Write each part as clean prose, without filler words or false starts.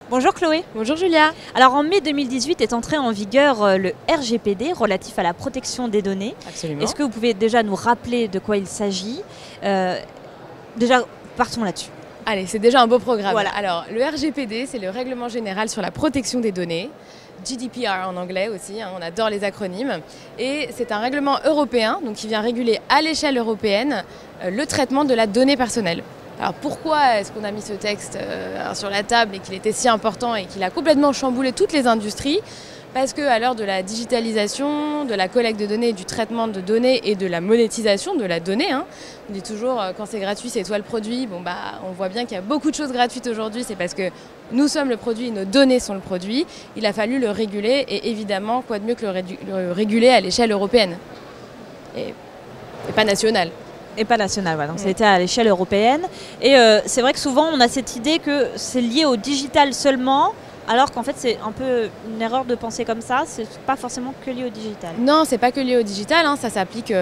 Bonjour Chloé. Bonjour Julia. Alors en mai 2018 est entré en vigueur le RGPD relatif à la protection des données. Absolument. Est-ce que vous pouvez déjà nous rappeler de quoi il s'agit Déjà, partons là-dessus. Allez, c'est déjà un beau programme. Voilà. Alors, le RGPD, c'est le Règlement général sur la protection des données. GDPR en anglais aussi, on adore les acronymes. Et c'est un règlement européen donc qui vient réguler à l'échelle européenne le traitement de la donnée personnelle. Alors pourquoi est-ce qu'on a mis ce texte sur la table et qu'il était si important et qu'il a complètement chamboulé toutes les industries? Parce qu'à l'heure de la digitalisation, de la collecte de données, du traitement de données et de la monétisation de la donnée, on dit toujours quand c'est gratuit, c'est toi le produit. On voit bien qu'il y a beaucoup de choses gratuites aujourd'hui, c'est parce que nous sommes le produit, nos données sont le produit. Il a fallu le réguler et évidemment, quoi de mieux que le réguler à l'échelle européenne et pas nationale. Et pas national, voilà. Donc c'était à l'échelle européenne. Et c'est vrai que souvent on a cette idée que c'est lié au digital seulement, alors qu'en fait c'est un peu une erreur de penser comme ça, c'est pas forcément que lié au digital. Non, c'est pas que lié au digital, ça s'applique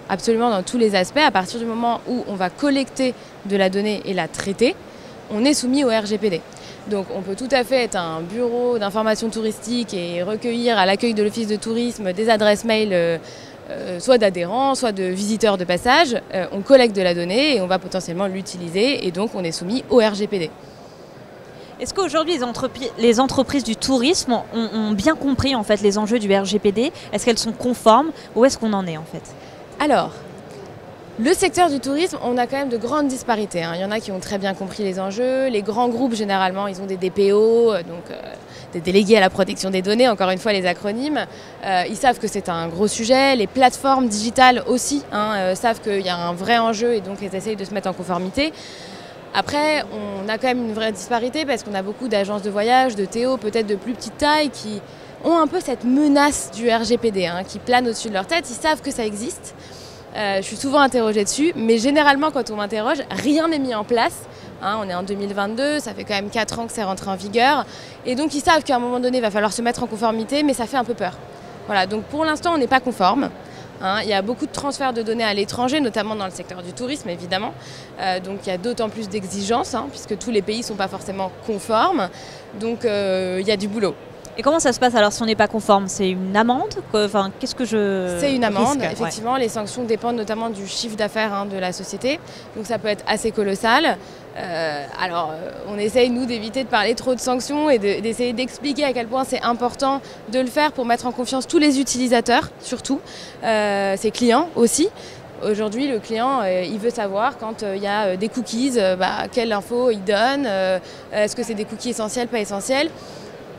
absolument dans tous les aspects. À partir du moment où on va collecter de la donnée et la traiter, on est soumis au RGPD. Donc on peut tout à fait être un bureau d'information touristique et recueillir à l'accueil de l'office de tourisme des adresses mail soit d'adhérents, soit de visiteurs de passage. On collecte de la donnée et on va potentiellement l'utiliser et donc on est soumis au RGPD. Est-ce qu'aujourd'hui les entreprises du tourisme ont bien compris en fait les enjeux du RGPD? Est-ce qu'elles sont conformes? Où est-ce qu'on en est en fait? Alors, le secteur du tourisme, on a quand même de grandes disparités. Il y en a qui ont très bien compris les enjeux. Les grands groupes, généralement, ils ont des DPO, des délégués à la protection des données, encore une fois les acronymes. Ils savent que c'est un gros sujet. Les plateformes digitales aussi savent qu'il y a un vrai enjeu et donc elles essayent de se mettre en conformité. Après, on a quand même une vraie disparité parce qu'on a beaucoup d'agences de voyage, de Théo, peut-être de plus petite taille, qui ont un peu cette menace du RGPD qui plane au-dessus de leur tête. Ils savent que ça existe. Je suis souvent interrogée dessus, mais généralement quand on m'interroge, rien n'est mis en place. On est en 2022, ça fait quand même 4 ans que c'est rentré en vigueur. Et donc ils savent qu'à un moment donné, il va falloir se mettre en conformité, mais ça fait un peu peur. Voilà, donc pour l'instant, on n'est pas conforme. Il y a beaucoup de transferts de données à l'étranger, notamment dans le secteur du tourisme, évidemment. Donc il y a d'autant plus d'exigences, puisque tous les pays ne sont pas forcément conformes. Donc il y a du boulot. Et comment ça se passe alors si on n'est pas conforme? C'est une amende? Qu'est-ce que je C'est une amende, risque? effectivement. Ouais. Les sanctions dépendent notamment du chiffre d'affaires de la société. Donc ça peut être assez colossal. On essaye, nous, d'éviter de parler trop de sanctions et d'essayer d'expliquer à quel point c'est important de le faire pour mettre en confiance tous les utilisateurs, surtout, ses clients aussi. Aujourd'hui, le client, il veut savoir quand il y a des cookies, quelle info il donne, est-ce que c'est des cookies essentiels, pas essentiels.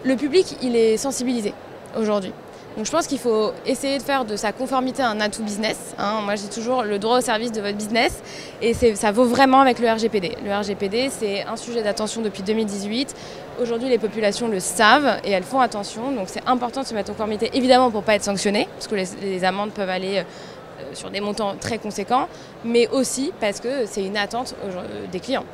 Le public, il est sensibilisé aujourd'hui. Donc je pense qu'il faut essayer de faire de sa conformité un atout business. Moi, j'ai toujours le droit au service de votre business et ça vaut vraiment avec le RGPD. Le RGPD, c'est un sujet d'attention depuis 2018. Aujourd'hui, les populations le savent et elles font attention. Donc c'est important de se mettre en conformité, évidemment pour ne pas être sanctionné, parce que les amendes peuvent aller sur des montants très conséquents, mais aussi parce que c'est une attente des clients.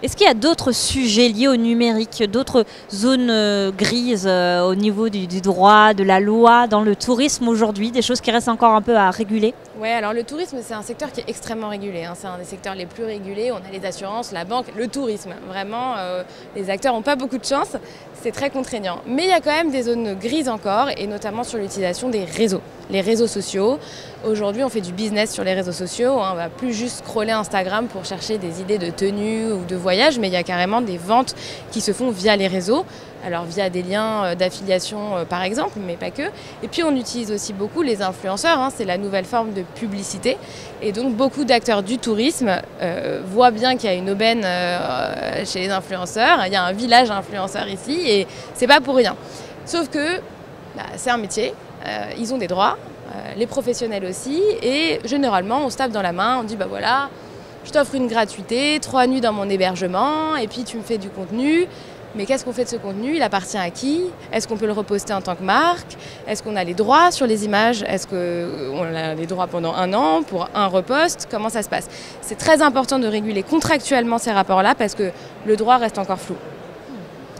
Est-ce qu'il y a d'autres sujets liés au numérique, d'autres zones grises au niveau du droit, de la loi, dans le tourisme aujourd'hui, des choses qui restent encore un peu à réguler? Oui, alors le tourisme, c'est un secteur qui est extrêmement régulé. C'est un des secteurs les plus régulés. On a les assurances, la banque, le tourisme. Vraiment, les acteurs n'ont pas beaucoup de chance. C'est très contraignant. Mais il y a quand même des zones grises encore, et notamment sur l'utilisation des réseaux. Les réseaux sociaux. Aujourd'hui, on fait du business sur les réseaux sociaux. On ne va plus juste scroller Instagram pour chercher des idées de tenue ou de voyage, mais il y a carrément des ventes qui se font via les réseaux. Alors via des liens d'affiliation par exemple, mais pas que. Et puis on utilise aussi beaucoup les influenceurs, c'est la nouvelle forme de publicité. Et donc beaucoup d'acteurs du tourisme voient bien qu'il y a une aubaine chez les influenceurs. Il y a un village influenceurs ici et c'est pas pour rien. Sauf que c'est un métier, ils ont des droits, les professionnels aussi. Et généralement on se tape dans la main, on dit voilà, je t'offre une gratuité, 3 nuits dans mon hébergement et puis tu me fais du contenu. Mais qu'est-ce qu'on fait de ce contenu? Il appartient à qui? Est-ce qu'on peut le reposter en tant que marque? Est-ce qu'on a les droits sur les images? Est-ce qu'on a les droits pendant 1 an pour un repost? Comment ça se passe? C'est très important de réguler contractuellement ces rapports-là parce que le droit reste encore flou.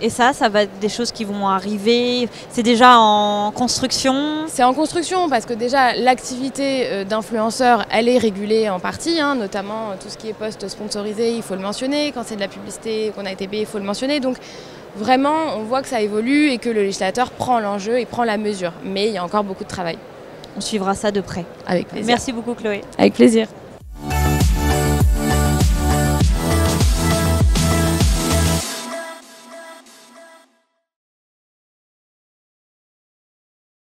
Et ça va être des choses qui vont arriver, c'est déjà en construction? C'est en construction parce que déjà l'activité d'influenceur, elle est régulée en partie, notamment tout ce qui est post sponsorisé, il faut le mentionner. Quand c'est de la publicité qu'on a été payé, il faut le mentionner. Donc vraiment, on voit que ça évolue et que le législateur prend l'enjeu et prend la mesure. Mais il y a encore beaucoup de travail. On suivra ça de près. Avec plaisir. Merci beaucoup Chloé. Avec plaisir.